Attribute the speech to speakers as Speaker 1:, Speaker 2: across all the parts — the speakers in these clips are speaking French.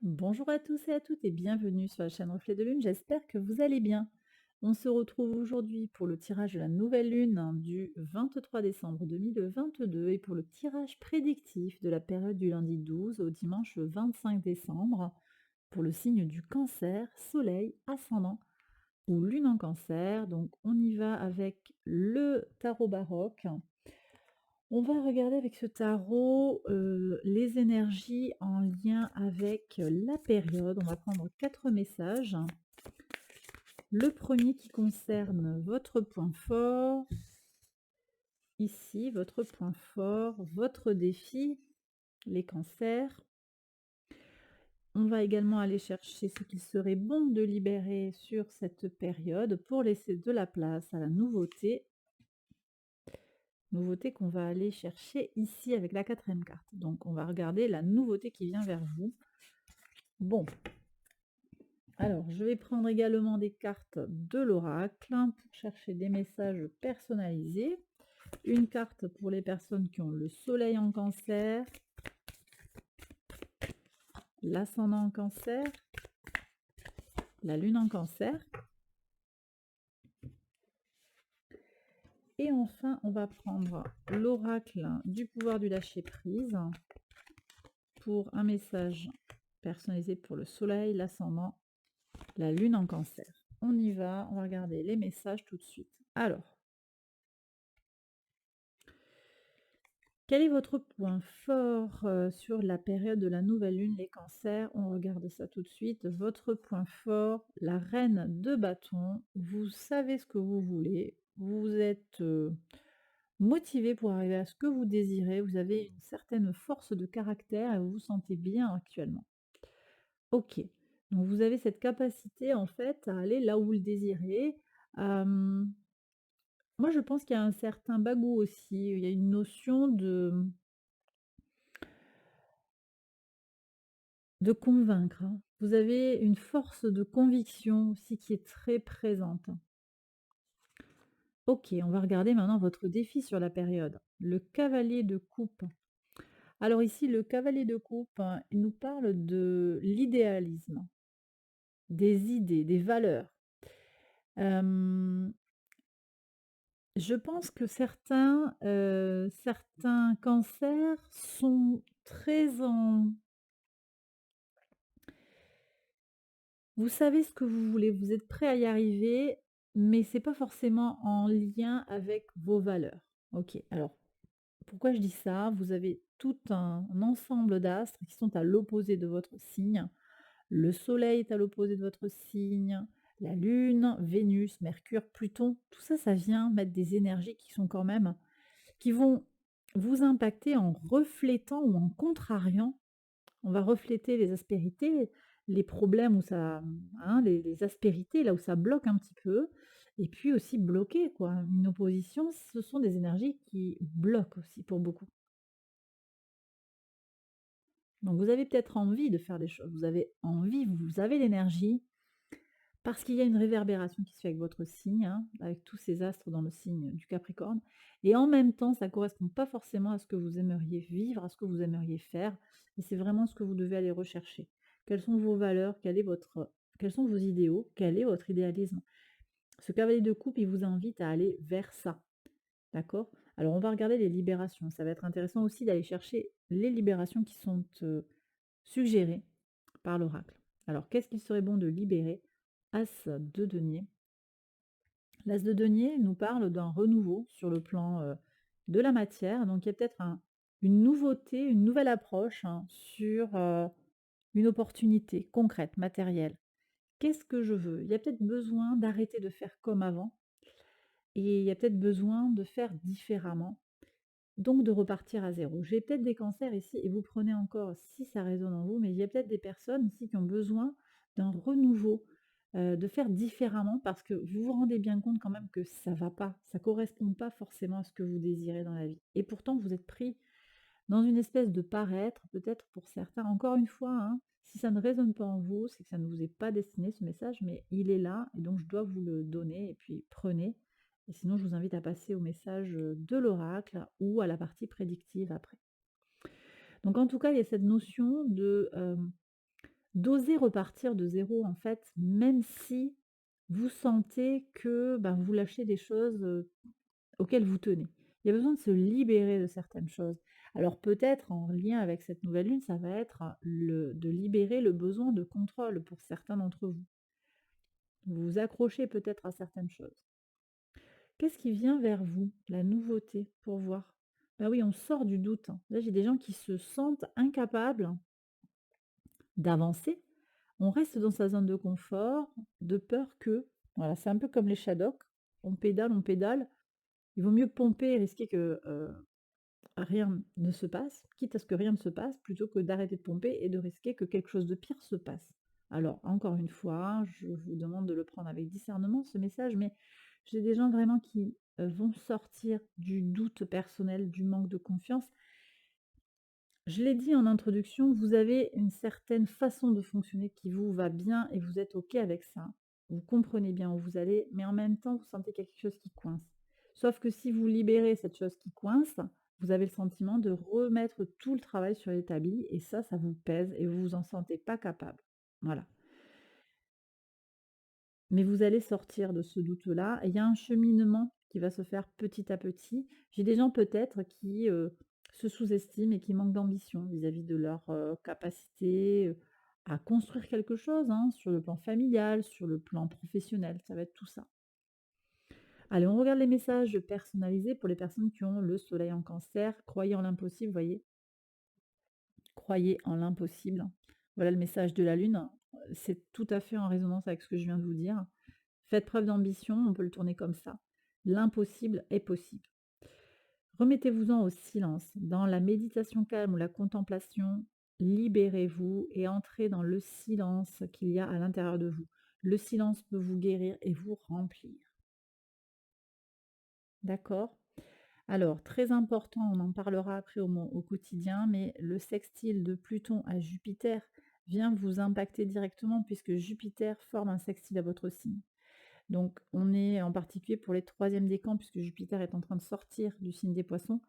Speaker 1: Bonjour à tous et à toutes et bienvenue sur la chaîne Reflet de Lune, j'espère que vous allez bien. On se retrouve aujourd'hui pour le tirage de la nouvelle lune du 23 décembre 2022 et pour le tirage prédictif de la période du lundi 12 au dimanche 25 décembre pour le signe du Cancer, Soleil, Ascendant ou Lune en Cancer. Donc on y va avec le tarot baroque. On va regarder avec ce tarot les énergies en lien avec la période. On va prendre 4 messages. Le premier qui concerne votre point fort, ici, votre point fort, votre défi, les cancers. On va également aller chercher ce qu'il serait bon de libérer sur cette période pour laisser de la place à la nouveauté. Nouveauté qu'on va aller chercher ici avec la quatrième carte. Donc on va regarder la nouveauté qui vient vers vous. Bon, alors je vais prendre également des cartes de l'oracle pour chercher des messages personnalisés. Une carte pour les personnes qui ont le soleil en cancer, l'ascendant en cancer, la lune en cancer. Et enfin, on va prendre l'oracle du pouvoir du lâcher-prise pour un message personnalisé pour le soleil, l'ascendant, la lune en cancer. On y va, on va regarder les messages tout de suite. Alors, quel est votre point fort sur la période de la nouvelle lune, les cancers? On regarde ça tout de suite. Votre point fort, la reine de bâton. Vous savez ce que vous voulez. Vous êtes motivé pour arriver à ce que vous désirez. Vous avez une certaine force de caractère et vous vous sentez bien actuellement. Ok. Donc vous avez cette capacité en fait à aller là où vous le désirez. Moi je pense qu'il y a un certain bagou aussi. Il y a une notion de convaincre, hein. Vous avez une force de conviction aussi qui est très présente. OK, on va regarder maintenant votre défi sur la période. Le cavalier de coupe. Alors ici, le cavalier de coupe, hein, il nous parle de l'idéalisme, des idées, des valeurs. Hem, je pense que certains cancers sont très en vous savez ce que vous voulez, vous êtes prêt à y arriver, mais c'est pas forcément en lien avec vos valeurs. OK, alors pourquoi je dis ça? Vous avez tout un ensemble d'astres qui sont à l'opposé de votre signe. Le soleil est à l'opposé de votre signe, la lune, Vénus, Mercure, Pluton, tout ça, ça vient mettre des énergies qui sont quand même qui vont vous impacter en reflétant ou en contrariant. On va refléter les aspérités, les problèmes où ça, hein, les aspérités, là où ça bloque un petit peu, et puis aussi bloquer, quoi. Une opposition, ce sont des énergies qui bloquent aussi pour beaucoup. Donc vous avez peut-être envie de faire des choses, vous avez envie, vous avez l'énergie, parce qu'il y a une réverbération qui se fait avec votre signe, hein, avec tous ces astres dans le signe du Capricorne, et en même temps, ça ne correspond pas forcément à ce que vous aimeriez vivre, à ce que vous aimeriez faire, et c'est vraiment ce que vous devez aller rechercher. Quelles sont vos valeurs? Quels sont vos idéaux? Quel est votre idéalisme? Ce cavalier de coupe, il vous invite à aller vers ça, d'accord? Alors on va regarder les libérations. Ça va être intéressant aussi d'aller chercher les libérations qui sont suggérées par l'oracle. Alors qu'est-ce qu'il serait bon de libérer? As de denier. L'as de denier nous parle d'un renouveau sur le plan de la matière. Donc il y a peut-être une nouveauté, une nouvelle approche, hein, sur une opportunité concrète, matérielle. Qu'est-ce que je veux? Il y a peut-être besoin d'arrêter de faire comme avant et il y a peut-être besoin de faire différemment, donc de repartir à zéro. J'ai peut-être des cancers ici et vous prenez encore si ça résonne en vous, mais il y a peut-être des personnes ici qui ont besoin d'un renouveau, de faire différemment parce que vous vous rendez bien compte quand même que ça va pas, ça correspond pas forcément à ce que vous désirez dans la vie et pourtant vous êtes pris dans une espèce de paraître, peut-être pour certains. Encore une fois, hein, si ça ne résonne pas en vous, c'est que ça ne vous est pas destiné ce message, mais il est là et donc je dois vous le donner et puis prenez. Et sinon, je vous invite à passer au message de l'oracle ou à la partie prédictive après. Donc en tout cas, il y a cette notion de d'oser repartir de zéro en fait, même si vous sentez que, ben, vous lâchez des choses, auxquelles vous tenez. Il y a besoin de se libérer de certaines choses. Alors peut-être en lien avec cette nouvelle lune, ça va être de libérer le besoin de contrôle pour certains d'entre vous. Vous vous accrochez peut-être à certaines choses. Qu'est-ce qui vient vers vous? La nouveauté, pour voir. Bah oui, on sort du doute, hein. Là, j'ai des gens qui se sentent incapables d'avancer. On reste dans sa zone de confort, de peur que, voilà, c'est un peu comme les shadocks. On pédale. Il vaut mieux pomper et risquer que rien ne se passe, quitte à ce que rien ne se passe, plutôt que d'arrêter de pomper et de risquer que quelque chose de pire se passe. Alors, encore une fois, je vous demande de le prendre avec discernement, ce message, mais j'ai des gens vraiment qui vont sortir du doute personnel, du manque de confiance. Je l'ai dit en introduction, vous avez une certaine façon de fonctionner qui vous va bien et vous êtes OK avec ça. Vous comprenez bien où vous allez, mais en même temps, vous sentez quelque chose qui coince. Sauf que si vous libérez cette chose qui coince, vous avez le sentiment de remettre tout le travail sur l'établi et ça vous pèse et vous vous en sentez pas capable. Voilà. Mais vous allez sortir de ce doute-là et il y a un cheminement qui va se faire petit à petit. J'ai des gens peut-être qui, se sous-estiment et qui manquent d'ambition vis-à-vis de leur, capacité, à construire quelque chose, hein, sur le plan familial, sur le plan professionnel, ça va être tout ça. Allez, on regarde les messages personnalisés pour les personnes qui ont le soleil en cancer. Croyez en l'impossible, voyez? Croyez en l'impossible. Voilà le message de la lune. C'est tout à fait en résonance avec ce que je viens de vous dire. Faites preuve d'ambition, on peut le tourner comme ça. L'impossible est possible. Remettez-vous-en au silence. Dans la méditation calme ou la contemplation, libérez-vous et entrez dans le silence qu'il y a à l'intérieur de vous. Le silence peut vous guérir et vous remplir. D'accord? Alors, très important, on en parlera après au quotidien, mais le sextile de Pluton à Jupiter vient vous impacter directement puisque Jupiter forme un sextile à votre signe. Donc, on est en particulier pour les troisièmes décans, puisque Jupiter est en train de sortir du signe des poissons,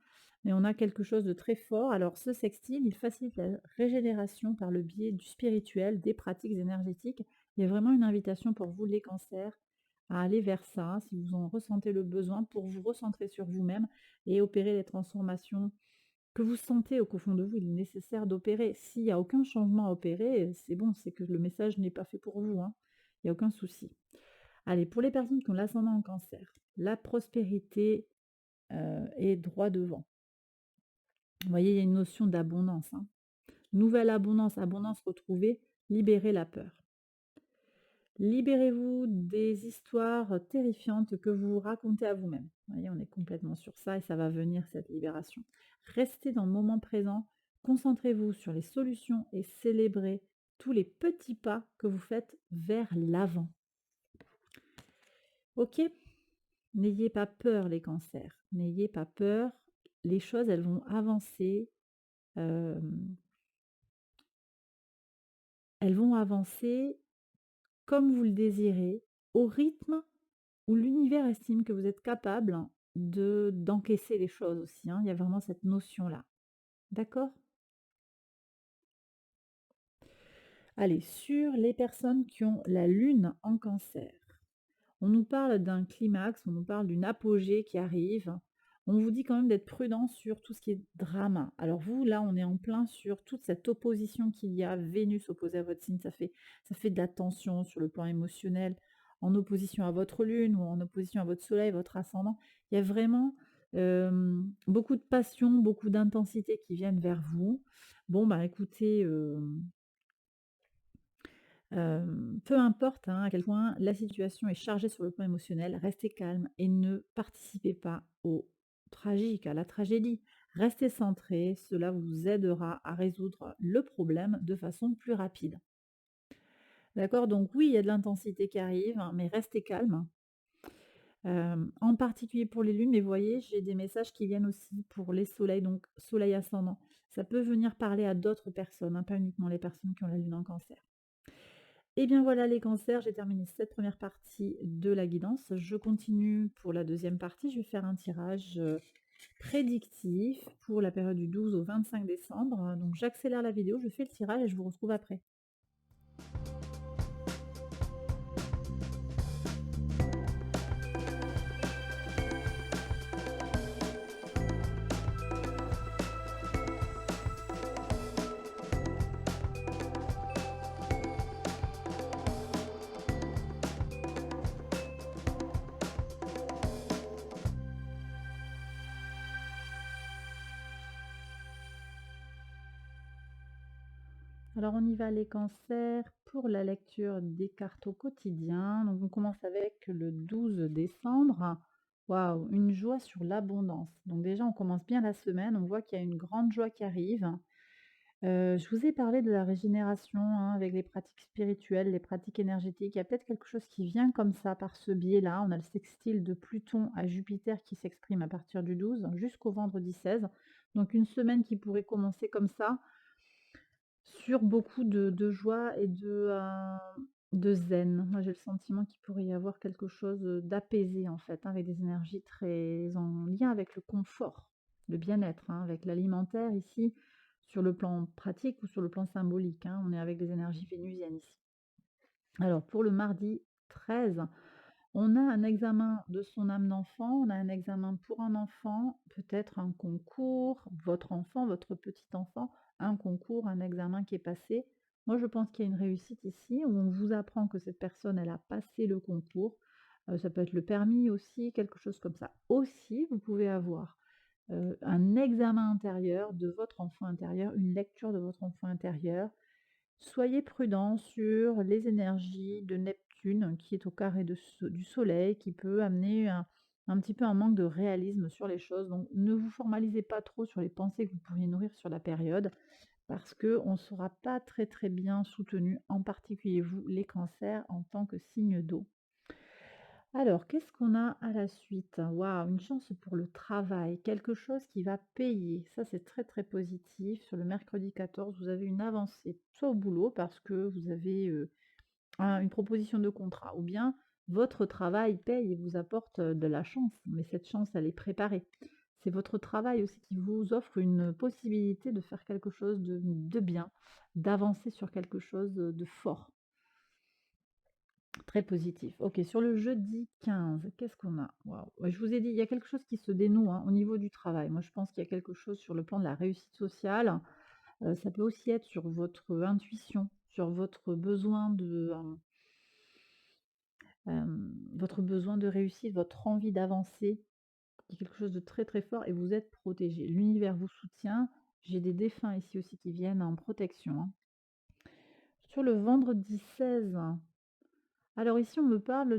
Speaker 1: mais on a quelque chose de très fort. Alors, ce sextile, il facilite la régénération par le biais du spirituel, des pratiques énergétiques. Il y a vraiment une invitation pour vous, les cancers, à aller vers ça, si vous en ressentez le besoin, pour vous recentrer sur vous-même et opérer les transformations que vous sentez au fond de vous, il est nécessaire d'opérer. S'il n'y a aucun changement à opérer, c'est bon, c'est que le message n'est pas fait pour vous, hein. Il n'y a aucun souci. Allez, pour les personnes qui ont l'ascendant en cancer, la prospérité est droit devant. Vous voyez, il y a une notion d'abondance, hein. Nouvelle abondance, abondance retrouvée, libérez la peur. Libérez-vous des histoires terrifiantes que vous vous racontez à vous-même. Vous voyez, on est complètement sur ça et ça va venir, cette libération. Restez dans le moment présent, concentrez-vous sur les solutions et célébrez tous les petits pas que vous faites vers l'avant. Ok? N'ayez pas peur les cancers, n'ayez pas peur, les choses elles vont avancer, hem, elles vont avancer comme vous le désirez, au rythme où l'univers estime que vous êtes capable d'encaisser les choses aussi, hein. Il y a vraiment cette notion-là. D'accord? Allez, sur les personnes qui ont la lune en cancer. On nous parle d'un climax, on nous parle d'une apogée qui arrive. On vous dit quand même d'être prudent sur tout ce qui est drama. Alors vous, là, on est en plein sur toute cette opposition qu'il y a, Vénus opposée à votre signe, ça fait de la tension sur le plan émotionnel, en opposition à votre lune ou en opposition à votre soleil, votre ascendant. Il y a vraiment beaucoup de passion, beaucoup d'intensité qui viennent vers vous. Bon, bah écoutez, peu importe, hein, à quel point la situation est chargée sur le plan émotionnel, restez calme et ne participez pas au tragique, à la tragédie. Restez centré, cela vous aidera à résoudre le problème de façon plus rapide. D'accord? Donc oui, il y a de l'intensité qui arrive, hein, mais restez calme. En particulier pour les lunes, mais vous voyez, j'ai des messages qui viennent aussi pour les soleils, donc soleil ascendant. Ça peut venir parler à d'autres personnes, hein, pas uniquement les personnes qui ont la lune en cancer. Et bien voilà les cancers, j'ai terminé cette première partie de la guidance. Je continue pour la deuxième partie. Je vais faire un tirage prédictif pour la période du 12 au 25 décembre. Donc j'accélère la vidéo, je fais le tirage et je vous retrouve après. Alors on y va les cancers pour la lecture des cartes au quotidien. Donc on commence avec le 12 décembre. Waouh, une joie sur l'abondance. Donc déjà on commence bien la semaine, on voit qu'il y a une grande joie qui arrive. Je vous ai parlé de la régénération, hein, avec les pratiques spirituelles, les pratiques énergétiques. Il y a peut-être quelque chose qui vient comme ça par ce biais-là. On a le sextile de Pluton à Jupiter qui s'exprime à partir du 12 jusqu'au vendredi 16. Donc une semaine qui pourrait commencer comme ça sur beaucoup de joie et de zen. Moi, j'ai le sentiment qu'il pourrait y avoir quelque chose, d'apaisé, en fait, hein, avec des énergies très en lien avec le confort, le bien-être, hein, avec l'alimentaire ici, sur le plan pratique ou sur le plan symbolique, hein. On est avec des énergies vénusiennes ici. Alors pour le mardi 13, on a un examen de son âme d'enfant, on a un examen pour un enfant, peut-être un concours, votre enfant, votre petit enfant, un concours, un examen qui est passé. Moi, je pense qu'il y a une réussite ici où on vous apprend que cette personne, elle a passé le concours. Ça peut être le permis aussi, quelque chose comme ça. Aussi, vous pouvez avoir un examen intérieur de votre enfant intérieur, une lecture de votre enfant intérieur. Soyez prudents sur les énergies de Neptune qui est au carré du Soleil, qui peut amener un petit peu un manque de réalisme sur les choses. Donc ne vous formalisez pas trop sur les pensées que vous pourriez nourrir sur la période, parce qu'on ne sera pas très très bien soutenu, en particulier vous, les cancers, en tant que signe d'eau. Alors, qu'est-ce qu'on a à la suite? Waouh, une chance pour le travail, quelque chose qui va payer. Ça, c'est très très positif. Sur le mercredi 14, vous avez une avancée, soit au boulot parce que vous avez une proposition de contrat, ou bien votre travail paye et vous apporte de la chance. Mais cette chance, elle est préparée. C'est votre travail aussi qui vous offre une possibilité de faire quelque chose de bien, d'avancer sur quelque chose de fort. Très positif. OK, sur le jeudi 15, qu'est-ce qu'on a? Waouh, ouais, je vous ai dit, il y a quelque chose qui se dénoue, hein, au niveau du travail. Moi, je pense qu'il y a quelque chose sur le plan de la réussite sociale. Ça peut aussi être sur votre intuition, sur votre besoin de réussite, votre envie d'avancer. Il y a quelque chose de très, très fort et vous êtes protégé. L'univers vous soutient. J'ai des défunts ici aussi qui viennent en protection, hein. Sur le vendredi 16, alors ici, on me parle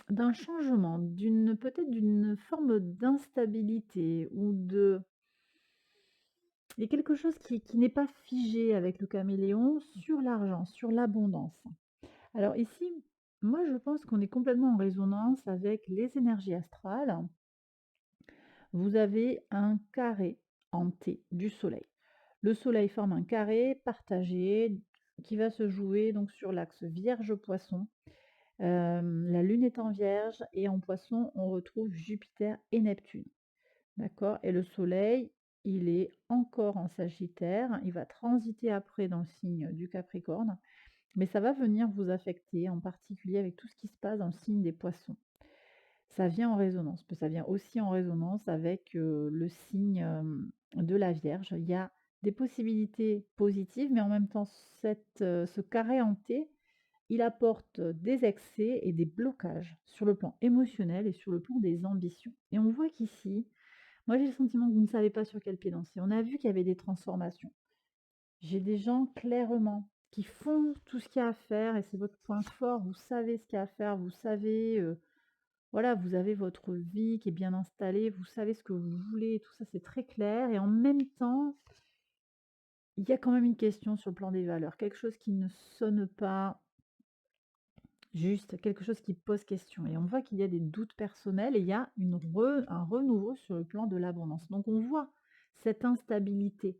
Speaker 1: d'un changement, peut-être d'une forme d'instabilité ou il y a quelque chose qui n'est pas figé avec le caméléon sur l'argent, sur l'abondance. Alors ici, moi je pense qu'on est complètement en résonance avec les énergies astrales. Vous avez un carré en T du soleil. Le soleil forme un carré partagé qui va se jouer donc sur l'axe Vierge-Poisson. La lune est en Vierge et en Poisson, on retrouve Jupiter et Neptune. D'accord? Et le soleil, il est encore en Sagittaire. Il va transiter après dans le signe du Capricorne, mais ça va venir vous affecter, en particulier avec tout ce qui se passe dans le signe des Poissons. Ça vient en résonance. Ça vient aussi en résonance avec le signe de la Vierge. Il y a des possibilités positives, mais en même temps, ce carré en T, il apporte des excès et des blocages sur le plan émotionnel et sur le plan des ambitions. Et on voit qu'ici, moi j'ai le sentiment que vous ne savez pas sur quel pied danser. On a vu qu'il y avait des transformations. J'ai des gens clairement qui font tout ce qu'il y a à faire et c'est votre point fort. Vous savez ce qu'il y a à faire, vous savez, voilà, vous avez votre vie qui est bien installée, vous savez ce que vous voulez, tout ça c'est très clair. Et en même temps, il y a quand même une question sur le plan des valeurs, quelque chose qui ne sonne pas juste, quelque chose qui pose question. Et on voit qu'il y a des doutes personnels et il y a un renouveau sur le plan de l'abondance. Donc on voit cette instabilité.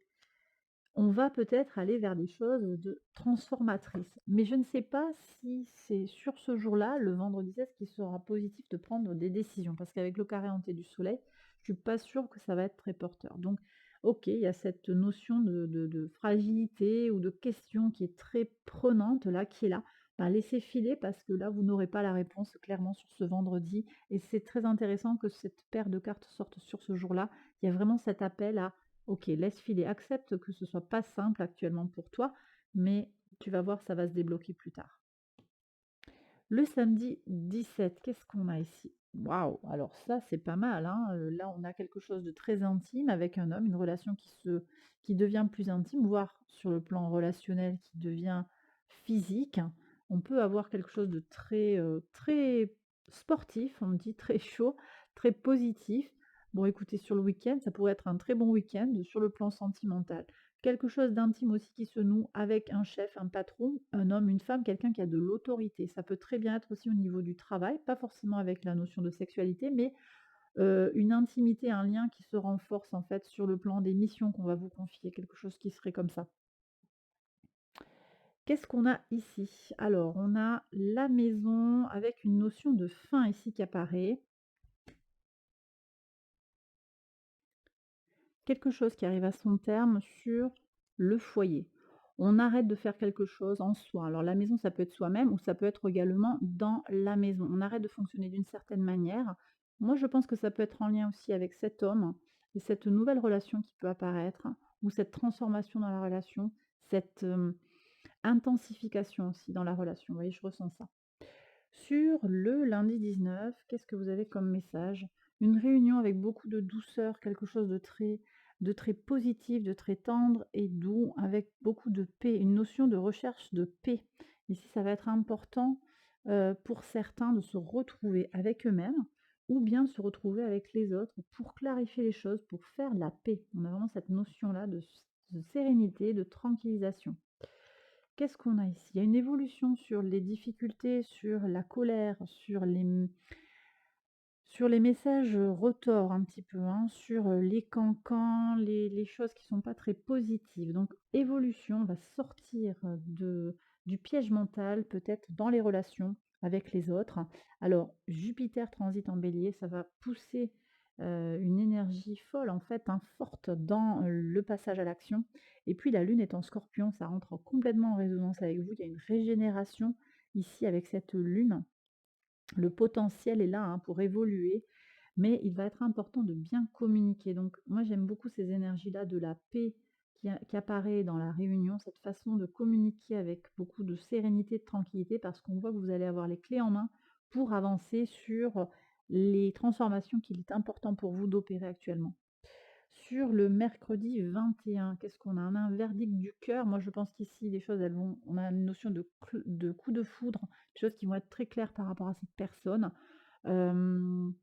Speaker 1: On va peut-être aller vers des choses de transformatrices. Mais je ne sais pas si c'est sur ce jour-là, le vendredi 16, qu'il sera positif de prendre des décisions. Parce qu'avec le carré hanté du soleil, je ne suis pas sûre que ça va être très porteur. Donc OK, il y a cette notion de fragilité ou de question qui est très prenante là, qui est là. Bah, laissez filer parce que là, vous n'aurez pas la réponse clairement sur ce vendredi et c'est très intéressant que cette paire de cartes sorte sur ce jour-là. Il y a vraiment cet appel à: «OK, laisse filer, accepte que ce soit pas simple actuellement pour toi, mais tu vas voir, ça va se débloquer plus tard». Le samedi 17, qu'est-ce qu'on a ici? Waouh! Alors ça, c'est pas mal, hein, là, on a quelque chose de très intime avec un homme, une relation qui devient plus intime, voire sur le plan relationnel qui devient physique. On peut avoir quelque chose de très, très sportif, on me dit, très chaud, très positif. Bon, écoutez, sur le week-end, ça pourrait être un très bon week-end sur le plan sentimental. Quelque chose d'intime aussi qui se noue avec un chef, un patron, un homme, une femme, quelqu'un qui a de l'autorité. Ça peut très bien être aussi au niveau du travail, pas forcément avec la notion de sexualité, mais une intimité, un lien qui se renforce en fait sur le plan des missions qu'on va vous confier, quelque chose qui serait comme ça. Qu'est-ce qu'on a ici? Alors, on a la maison avec une notion de fin ici qui apparaît. Quelque chose qui arrive à son terme sur le foyer. On arrête de faire quelque chose en soi. Alors la maison, ça peut être soi-même ou ça peut être également dans la maison. On arrête de fonctionner d'une certaine manière. Moi, je pense que ça peut être en lien aussi avec cet homme et cette nouvelle relation qui peut apparaître ou cette transformation dans la relation, cette intensification aussi dans la relation. Vous voyez, je ressens ça. Sur le lundi 19, qu'est-ce que vous avez comme message? Une réunion avec beaucoup de douceur, quelque chose de très positif, de très tendre et doux, avec beaucoup de paix, une notion de recherche de paix. Ici, ça va être important pour certains de se retrouver avec eux-mêmes ou bien se retrouver avec les autres pour clarifier les choses, pour faire la paix. On a vraiment cette notion-là de sérénité, de tranquillisation. Qu'est-ce qu'on a ici? Il y a une évolution sur les difficultés, sur la colère, sur les messages, retors un petit peu, hein, sur, les cancans, les choses qui sont pas très positives. Donc évolution, on va sortir, du piège mental, peut-être dans les relations avec les autres. Alors Jupiter transite en Bélier, ça va pousser, une énergie folle en fait, hein, forte dans, le passage à l'action et puis la Lune est en Scorpion, ça rentre complètement en résonance avec vous. Il y a une régénération ici avec cette Lune. Le potentiel est là, hein, pour évoluer, mais il va être important de bien communiquer. Donc moi j'aime beaucoup ces énergies-là de la paix qui apparaît dans la réunion, cette façon de communiquer avec beaucoup de sérénité, de tranquillité, parce qu'on voit que vous allez avoir les clés en main pour avancer sur les transformations qu'il est important pour vous d'opérer actuellement. Sur le mercredi 21, qu'est-ce qu'on a? On a un verdict du cœur. Moi, je pense qu'ici, les choses, elles vont on a une notion de coup de foudre, des choses qui vont être très claires par rapport à cette personne. Hem,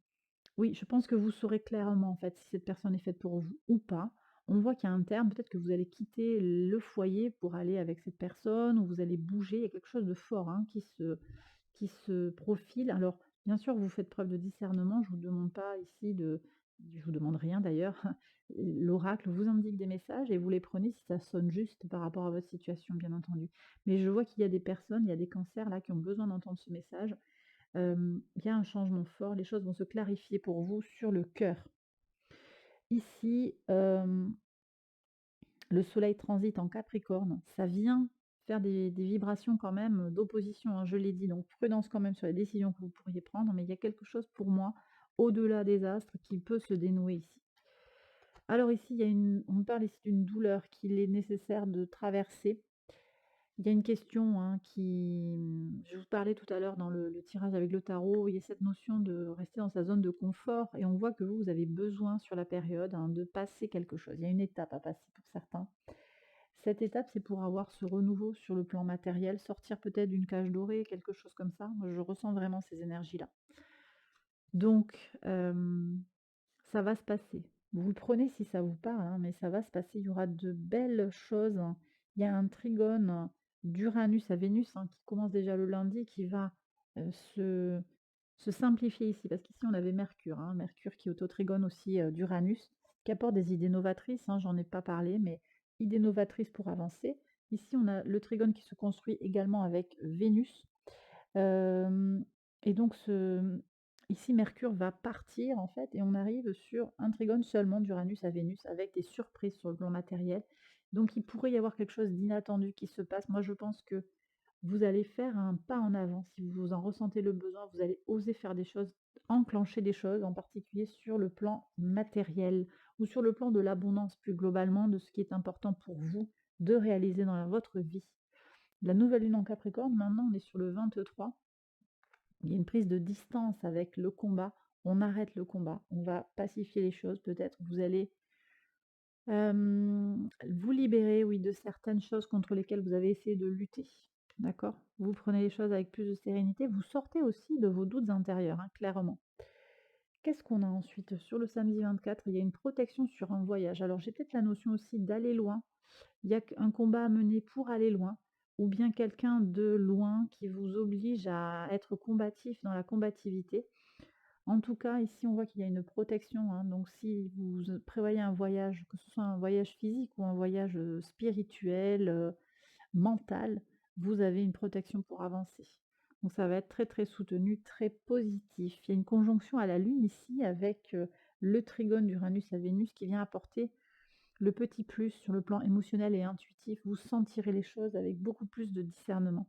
Speaker 1: oui, je pense que vous saurez clairement, en fait, si cette personne est faite pour vous ou pas. On voit qu'il y a un terme, peut-être que vous allez quitter le foyer pour aller avec cette personne ou vous allez bouger. Il y a quelque chose de fort, hein, qui se profile. Alors, bien sûr, vous faites preuve de discernement. Je vous demande pas ici je vous demande rien d'ailleurs. L'oracle vous indique des messages et vous les prenez si ça sonne juste par rapport à votre situation, bien entendu. Mais je vois qu'il y a des personnes, il y a des cancers là qui ont besoin d'entendre ce message. Il y a un changement fort, les choses vont se clarifier pour vous sur le cœur. Ici, le soleil transite en Capricorne, ça vient faire des vibrations quand même d'opposition, hein, je l'ai dit, donc prudence quand même sur les décisions que vous pourriez prendre, mais il y a quelque chose pour moi, au-delà des astres, qui peut se dénouer ici. Alors ici, on parle ici d'une douleur qu'il est nécessaire de traverser. Il y a une question, hein, je vous parlais tout à l'heure dans le tirage avec le tarot, il y a cette notion de rester dans sa zone de confort et on voit que vous avez besoin sur la période, hein, de passer quelque chose. Il y a une étape à passer pour certains. Cette étape, c'est pour avoir ce renouveau sur le plan matériel, sortir peut-être d'une cage dorée, quelque chose comme ça. Moi, je ressens vraiment ces énergies-là. Donc, ça va se passer. Vous le prenez si ça vous parle, hein, mais ça va se passer. Il y aura de belles choses, hein. Il y a un trigone d'Uranus à Vénus, hein, qui commence déjà le lundi, qui va euh, se, se simplifier ici. Parce qu'ici, on avait Mercure, hein, Mercure qui est auto-trigone aussi d'Uranus, qui apporte des idées novatrices, hein, j'en ai pas parlé, mais idées novatrices pour avancer. Ici, on a le trigone qui se construit également avec Vénus. Euh, et donc, Ici, Mercure va partir en fait et on arrive sur un trigone seulement d'Uranus à Vénus avec des surprises sur le plan matériel. Donc il pourrait y avoir quelque chose d'inattendu qui se passe. Moi, je pense que vous allez faire un pas en avant si vous en ressentez le besoin, vous allez oser faire des choses, enclencher des choses, en particulier sur le plan matériel ou sur le plan de l'abondance plus globalement, de ce qui est important pour vous de réaliser dans votre vie. La nouvelle lune en Capricorne, maintenant on est sur le 23. Il y a une prise de distance avec le combat. On arrête le combat, on va pacifier les choses peut-être. Vous allez vous libérer, oui, de certaines choses contre lesquelles vous avez essayé de lutter. D'accord? Vous prenez les choses avec plus de sérénité. Vous sortez aussi de vos doutes intérieurs, hein, clairement. Qu'est-ce qu'on a ensuite? Sur le samedi 24, il y a une protection sur un voyage. Alors j'ai peut-être la notion aussi d'aller loin. Il y a un combat à mener pour aller loin, ou bien quelqu'un de loin qui vous oblige à être combatif dans la combativité. En tout cas, ici, on voit qu'il y a une protection, hein, donc si vous prévoyez un voyage, que ce soit un voyage physique ou un voyage spirituel, mental, vous avez une protection pour avancer. Donc ça va être très très soutenu, très positif. Il y a une conjonction à la Lune ici avec le trigone d'Uranus à Vénus qui vient apporter le petit plus sur le plan émotionnel et intuitif. Vous sentirez les choses avec beaucoup plus de discernement.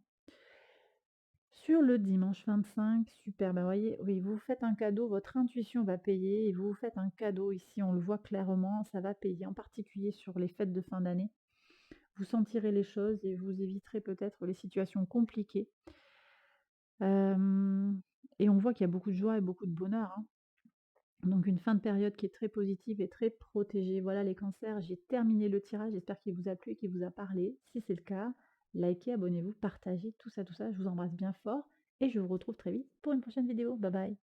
Speaker 1: Sur le dimanche 25, super, bah, voyez, oui, vous vous faites un cadeau, votre intuition va payer et vous vous faites un cadeau ici, on le voit clairement, ça va payer, en particulier sur les fêtes de fin d'année. Vous sentirez les choses et vous éviterez peut-être les situations compliquées. Hem et on voit qu'il y a beaucoup de joie et beaucoup de bonheur, hein. Donc une fin de période qui est très positive et très protégée. Voilà les cancers, j'ai terminé le tirage, j'espère qu'il vous a plu et qu'il vous a parlé. Si c'est le cas, likez, abonnez-vous, partagez, tout ça, tout ça. Je vous embrasse bien fort et je vous retrouve très vite pour une prochaine vidéo. Bye bye.